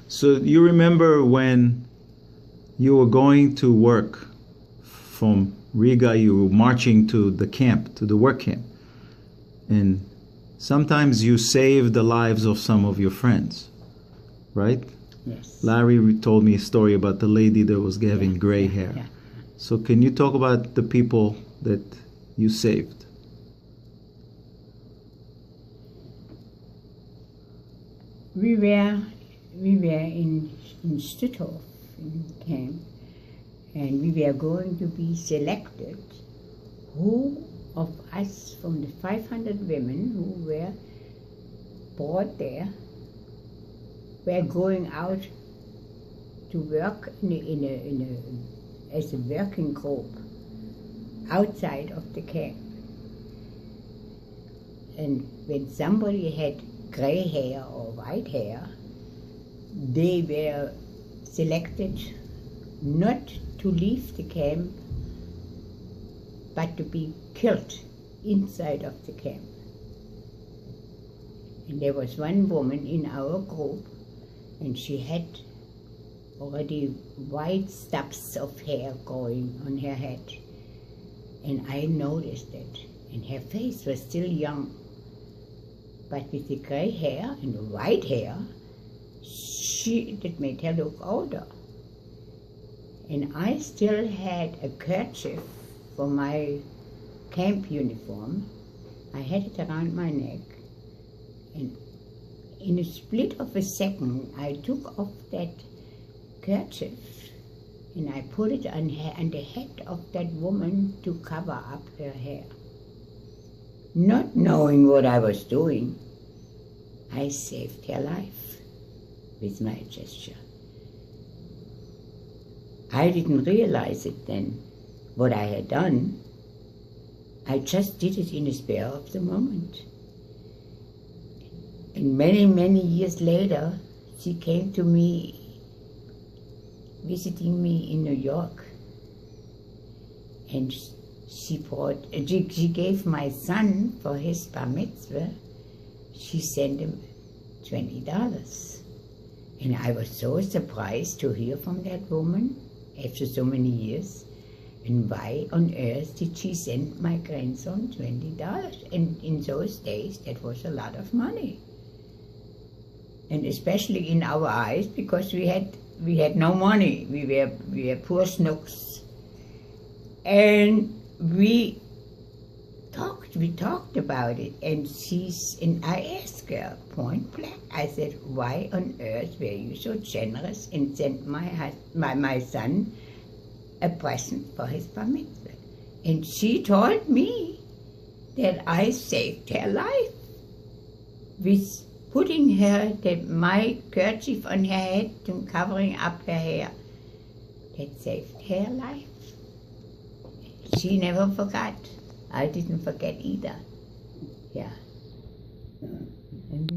So you remember when you were going to work from Riga, you were marching to the camp, to the work camp. And sometimes you saved the lives of some of your friends, right? Yes. Larry told me a story about the lady that was having gray hair. Yeah. So can you talk about the people that you saved? We were in Stutthof in camp, and we were going to be selected who of us from the 500 women who were brought there were going out to work as a working group outside of the camp. And when somebody had gray hair or white hair, they were selected not to leave the camp, but to be killed inside of the camp. And there was one woman in our group, and she had already white stubs of hair growing on her head. And I noticed it, and her face was still young. But with the gray hair and the white hair, that made her look older. And I still had a kerchief for my camp uniform. I had it around my neck. And in a split of a second, I took off that kerchief and I put it on the head of that woman to cover up her hair. Not knowing what I was doing, I saved her life with my gesture. I didn't realize it then, what I had done. I just did it in the spur of the moment. And many, many years later, she came to me, visiting me in New York. And she gave my son, for his bar mitzvah, she sent him $20. And I was so surprised to hear from that woman after so many years. And why on earth did she send my grandson $20? And in those days, that was a lot of money. And especially in our eyes, because we had no money. We were poor snooks. And we talked about it, and I asked her point blank. I said, why on earth were you so generous and sent my son a present for his bar mitzvah? And she told me that I saved her life with putting my kerchief on her head and covering up her hair. That saved her life. She never forgot. I didn't forget either. Yeah.